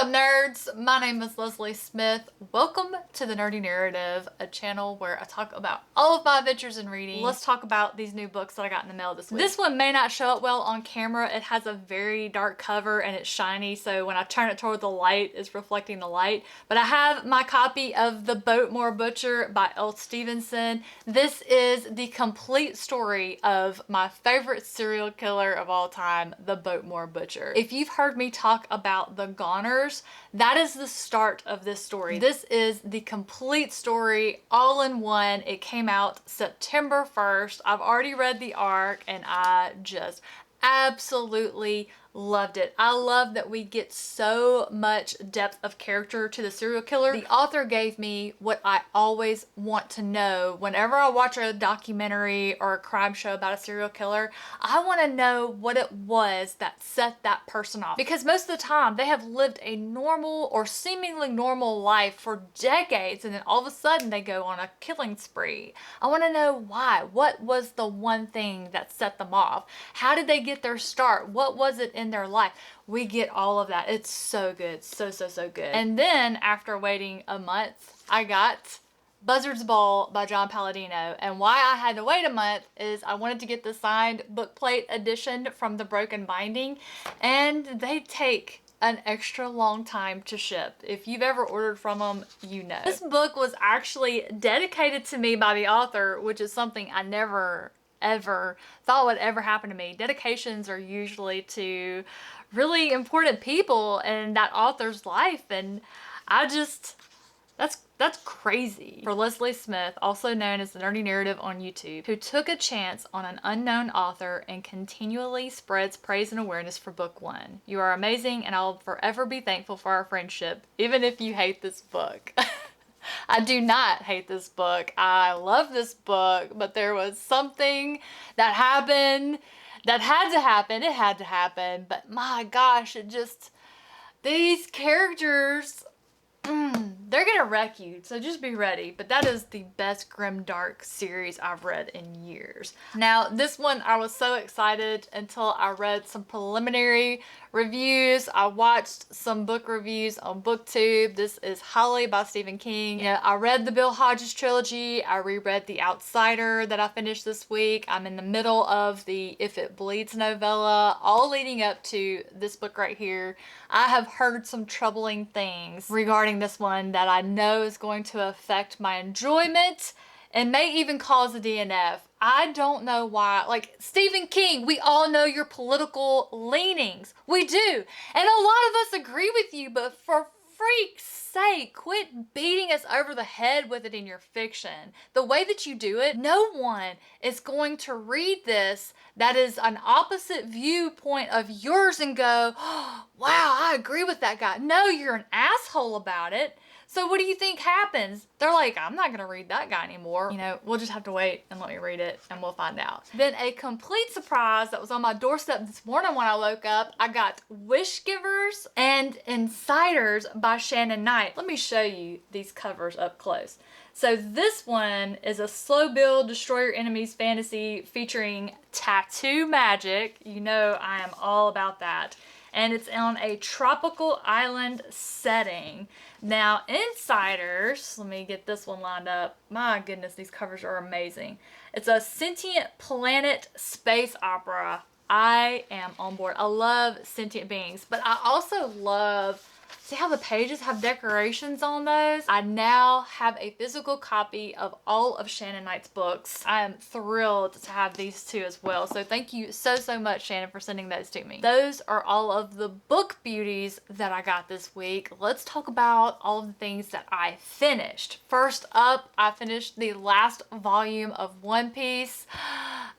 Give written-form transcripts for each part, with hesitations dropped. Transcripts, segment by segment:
What up, nerds? My name is Leslie Smith. Welcome to The Nerdy Narrative, a channel where I talk about all of my adventures in reading. Let's talk about these new books that I got in the mail this week. This one may not show up well on camera. It has a very dark cover and it's shiny, so when I turn it toward the light, it's reflecting the light. But I have my copy of The Boatmore Butcher by L. Stevenson. This is the complete story of my favorite serial killer of all time, the Boatmore Butcher. If you've heard me talk about the Goners, that is the start of this story. This is the complete story all in one. It came out September 1st. I've already read the arc and I just absolutely loved it. I love that we get so much depth of character to the serial killer. The author gave me what I always want to know. Whenever I watch a documentary or a crime show about a serial killer, I want to know what it was that set that person off. Because most of the time they have lived a normal or seemingly normal life for decades and then all of a sudden they go on a killing spree. I want to know why. What was the one thing that set them off? How did they get their start? What was it in their life? We get all of that. It's so good. So good. And then after waiting a month, I got Buzzard's Ball by John Palladino. And why I had to wait a month is I wanted to get the signed bookplate edition from the broken binding, and they take an extra long time to ship. If you've ever ordered from them, you know. This book was actually dedicated to me by the author, which is something I never ever thought would ever happen to me. Dedications are usually to really important people in that author's life, and I just, that's crazy. For Leslie Smith, also known as The Nerdy Narrative on YouTube, who took a chance on an unknown author and continually spreads praise and awareness for book one. You are amazing, and I'll forever be thankful for our friendship, even if you hate this book. I do not hate this book. I love this book, but there was something that happened that had to happen. It had to happen, but my gosh, it just, these characters, they're gonna wreck you, so just be ready. But that is the best grimdark series I've read in years. Now, this one I was so excited until I read some preliminary reviews. I watched some book reviews on BookTube. This is Holly by Stephen King. You know, I read the Bill Hodges trilogy. I reread The Outsider that I finished this week. I'm in the middle of the If It Bleeds novella, all leading up to this book right here. I have heard some troubling things regarding this one that I know is going to affect my enjoyment and may even cause a DNF. I don't know why. Like, Stephen King, we all know your political leanings. We do. And a lot of us agree with you, but for freak's sake, quit beating us over the head with it in your fiction. The way that you do it, no one is going to read this that is an opposite viewpoint of yours and go, oh, wow, I agree with that guy. No, you're an asshole about it. So what do you think happens? They're like, I'm not gonna read that guy anymore. You know, we'll just have to wait and let me read it and we'll find out. Then a complete surprise that was on my doorstep this morning when I woke up, I got Wish Givers and Insiders by Shannon Knight. Let me show you these covers up close. So this one is a slow build, destroy your enemies fantasy featuring tattoo magic. You know I am all about that. And it's on a tropical island setting. Now, Insiders, let me get this one lined up. My goodness, these covers are amazing. It's a sentient planet space opera. I am on board. I love sentient beings, but I also love, see how the pages have decorations on those? I now have a physical copy of all of Shannon Knight's books. I am thrilled to have these two as well. So thank you so much, Shannon, for sending those to me. Those are all of the book beauties that I got this week. Let's talk about all of the things that I finished. First up, I finished the last volume of One Piece.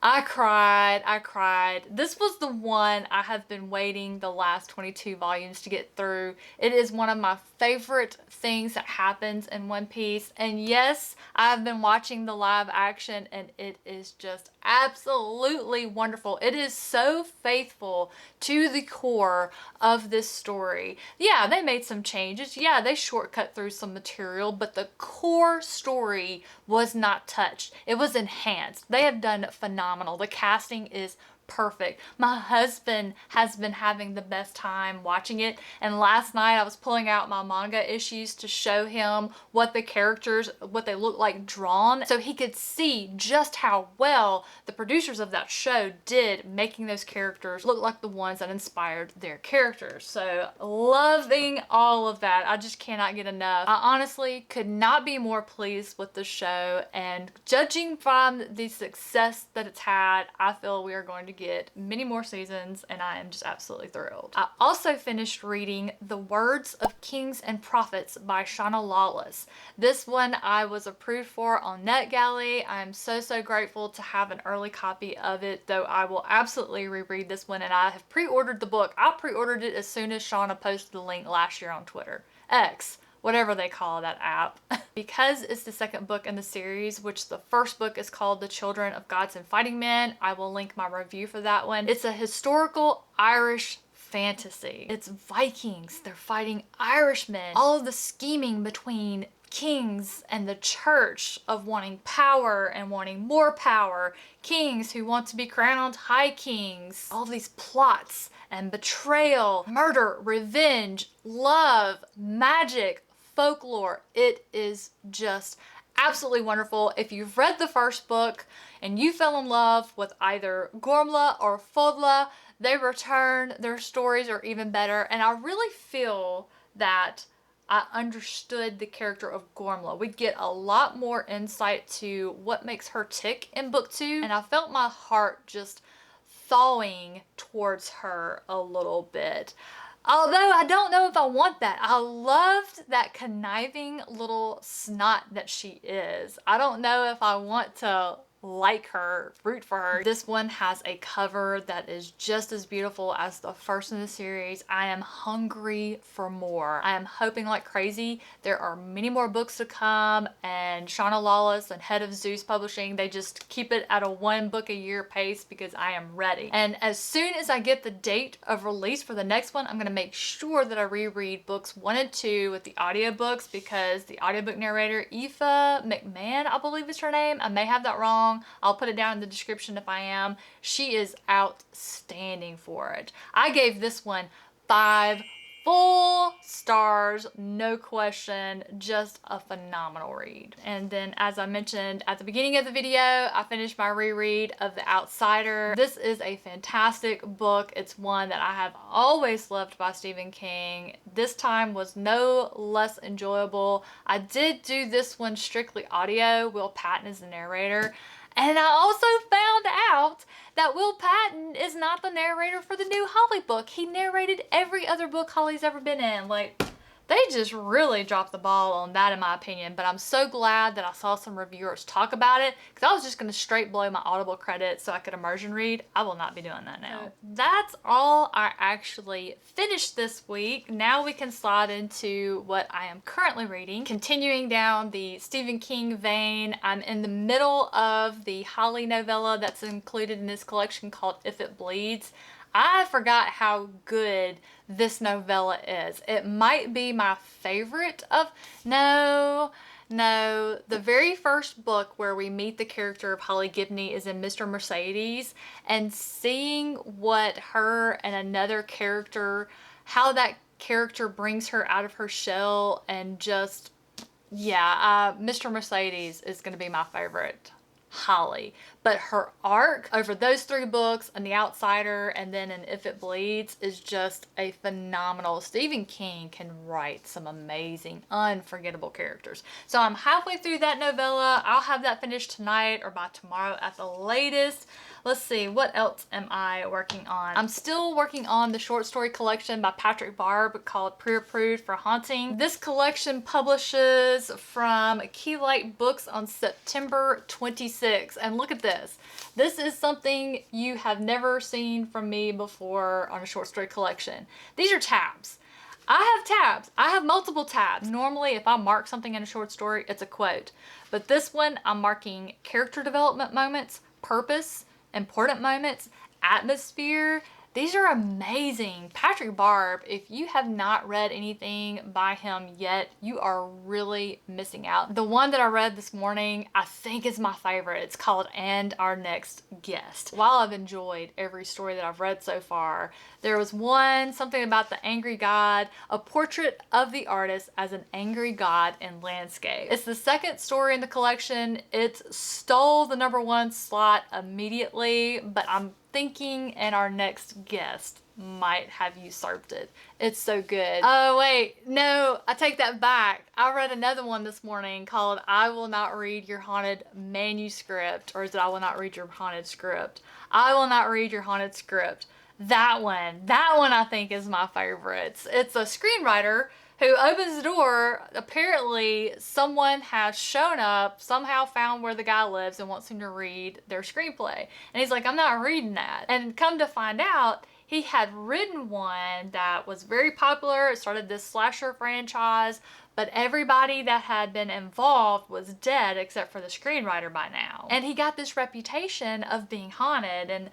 I cried. This was the one I have been waiting the last 22 volumes to get through. It is one of my favorite things that happens in One Piece. And yes, I've been watching the live action and it is just absolutely wonderful. It is so faithful to the core of this story. Yeah, they made some changes. Yeah, they shortcut through some material, but the core story was not touched. It was enhanced. They have done phenomenal. The casting is perfect. My husband has been having the best time watching it, and last night I was pulling out my manga issues to show him what the characters, what they look like drawn, so he could see just how well the producers of that show did making those characters look like the ones that inspired their characters. So loving all of that. I just cannot get enough. I honestly could not be more pleased with the show, and judging from the success that it's had, I feel we are going to get many more seasons, and I am just absolutely thrilled. I also finished reading The Words of Kings and Prophets by Shauna Lawless. This one I was approved for on NetGalley. I'm so grateful to have an early copy of it, though I will absolutely reread this one, and I have pre-ordered the book. I pre-ordered it as soon as Shauna posted the link last year on Twitter. X, whatever they call that app. Because it's the second book in the series, which the first book is called The Children of Gods and Fighting Men. I will link my review for that one. It's a historical Irish fantasy. It's Vikings. They're fighting Irishmen. All of the scheming between kings and the church of wanting power and wanting more power. Kings who want to be crowned high kings. All these plots and betrayal, murder, revenge, love, magic, folklore. It is just absolutely wonderful. If you've read the first book and you fell in love with either Gormla or Fodla, they return. Their stories are even better, and I really feel that I understood the character of Gormla. We get a lot more insight to what makes her tick in book 2, and I felt my heart just thawing towards her a little bit. Although I don't know if I want that. I loved that conniving little snot that she is. I don't know if I want to like her, root for her. This one has a cover that is just as beautiful as the first in the series. I am hungry for more. I am hoping like crazy. There are many more books to come, and Shauna Lawless and head of Zeus Publishing, they just keep it at a 1 book a year pace because I am ready. And as soon as I get the date of release for the next one, I'm gonna make sure that I reread books 1 and 2 with the audiobooks, because the audiobook narrator, Aoife McMahon, I believe is her name. I may have that wrong. I'll put it down in the description if I am. She is outstanding for it. I gave this one 5 full stars, no question, just a phenomenal read. And then, as I mentioned at the beginning of the video, I finished my reread of The Outsider. This is a fantastic book. It's one that I have always loved by Stephen King. This time was no less enjoyable. I did do this one strictly audio. Will Patton is the narrator. And I also found out that Will Patton is not the narrator for the new Holly book. He narrated every other book Holly's ever been in. Like, they just really dropped the ball on that, in my opinion. But I'm so glad that I saw some reviewers talk about it, because I was just going to straight blow my Audible credits so I could immersion read. I will not be doing that now. That's all I actually finished this week. Now we can slide into what I am currently reading. Continuing down the Stephen King vein, I'm in the middle of the Holly novella that's included in this collection called If It Bleeds. I forgot how good this novella is. It might be my favorite of... No. The very first book where we meet the character of Holly Gibney is in Mr. Mercedes, and seeing what her and another character, how that character brings her out of her shell, and just... yeah, Mr. Mercedes is going to be my favorite Holly. But her arc over those 3 books, and The Outsider, and then in If It Bleeds, is just a phenomenal. Stephen King can write some amazing, unforgettable characters. So I'm halfway through that novella. I'll have that finished tonight or by tomorrow at the latest. Let's see, what else am I working on? I'm still working on the short story collection by Patrick Barb called Pre-Approved for Haunting. This collection publishes from Keylight Books on September 26th. And look at this. This is something you have never seen from me before on a short story collection. These are tabs. I have tabs. I have multiple tabs. Normally, if I mark something in a short story, it's a quote. But this one, I'm marking character development moments, purpose, important moments, atmosphere, These are amazing. Patrick Barb, if you have not read anything by him yet, you are really missing out. The one that I read this morning, I think is my favorite. It's called And Our Next Guest. While I've enjoyed every story that I've read so far, there was one, something about the angry god, a portrait of the artist as an angry god in landscape. It's the second story in the collection. It stole the #1 slot immediately, but I'm thinking And Our Next Guest might have usurped it. It's so good. Oh wait, no, I take that back. I read another one this morning called I Will Not Read Your Haunted Manuscript, or is it I Will Not Read Your Haunted Script? I Will Not Read Your Haunted Script. That one I think is my favorite. It's a screenwriter who opens the door. Apparently someone has shown up, somehow found where the guy lives and wants him to read their screenplay. And he's like, I'm not reading that. And come to find out, he had written one that was very popular. It started this slasher franchise, but everybody that had been involved was dead except for the screenwriter by now. And he got this reputation of being haunted, and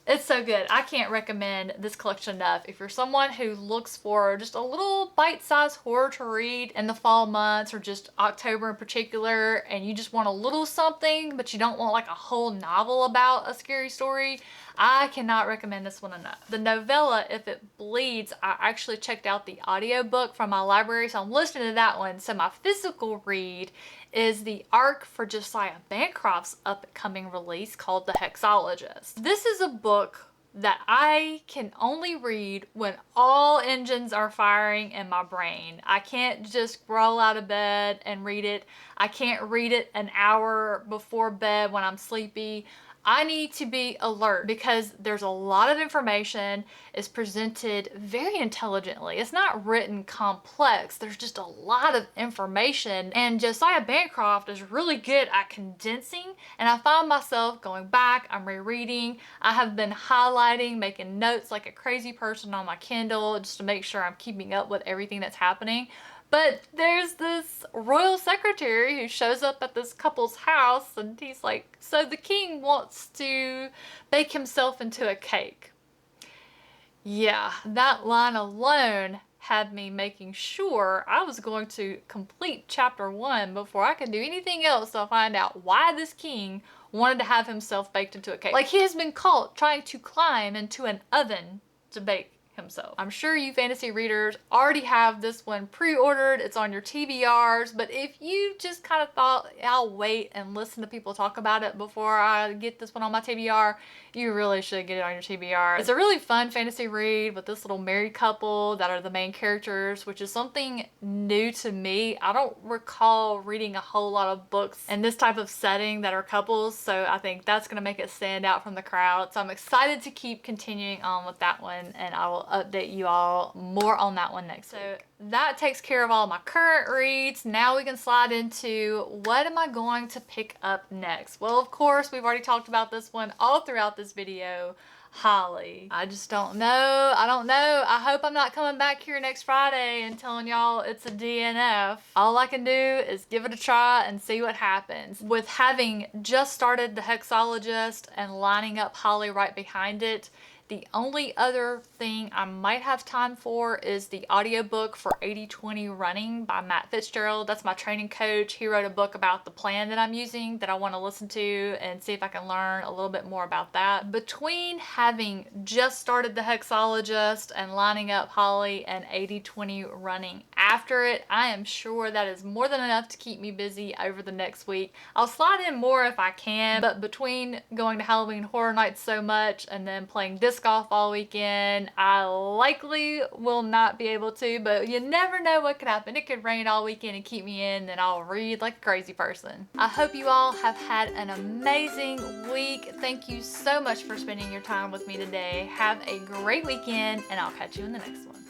it's so good. I can't recommend this collection enough. If you're someone who looks for just a little bite-sized horror to read in the fall months, or just October in particular, and you just want a little something, but you don't want like a whole novel about a scary story, I cannot recommend this one enough. The novella, If It Bleeds, I actually checked out the audiobook from my library, so I'm listening to that one. So my physical read is the arc for Josiah Bancroft's upcoming release called The Hexologists. This is a book that I can only read when all engines are firing in my brain. I can't just roll out of bed and read it. I can't read it an hour before bed when I'm sleepy. I need to be alert because there's a lot of information. It's presented very intelligently. It's not written complex. There's just a lot of information, and Josiah Bancroft is really good at condensing, and I find myself going back, I'm rereading. I have been highlighting, making notes like a crazy person on my Kindle just to make sure I'm keeping up with everything that's happening. But there's this royal secretary who shows up at this couple's house, and he's like, so the king wants to bake himself into a cake. Yeah, that line alone had me making sure I was going to complete chapter 1 before I could do anything else to find out why this king wanted to have himself baked into a cake. Like, he has been caught trying to climb into an oven to bake himself. I'm sure you fantasy readers already have this one pre-ordered. It's on your TBRs, but if you just kind of thought, I'll wait and listen to people talk about it before I get this one on my TBR, you really should get it on your TBR. It's a really fun fantasy read with this little married couple that are the main characters, which is something new to me. I don't recall reading a whole lot of books in this type of setting that are couples, so I think that's going to make it stand out from the crowd. So I'm excited to keep continuing on with that one, and I will update you all more on that one next week. That takes care of all my current reads. Now we can slide into what am I going to pick up next? Well, of course, we've already talked about this one all throughout this video. Holly. I just don't know. I don't know. I hope I'm not coming back here next Friday and telling y'all it's a DNF. All I can do is give it a try and see what happens. With having just started The Hexologist and lining up Holly right behind it, the only other thing I might have time for is the audiobook for 80/20 Running by Matt Fitzgerald. That's my training coach. He wrote a book about the plan that I'm using that I want to listen to and see if I can learn a little bit more about that. Between having just started The Hexologist and lining up Holly and 80/20 Running after it, I am sure that is more than enough to keep me busy over the next week. I'll slide in more if I can, but between going to Halloween Horror Nights so much and then playing disc golf all weekend, I likely will not be able to, but you never know what could happen. It could rain all weekend and keep me in, and I'll read like a crazy person. I hope you all have had an amazing week. Thank you so much for spending your time with me today. Have a great weekend, and I'll catch you in the next one.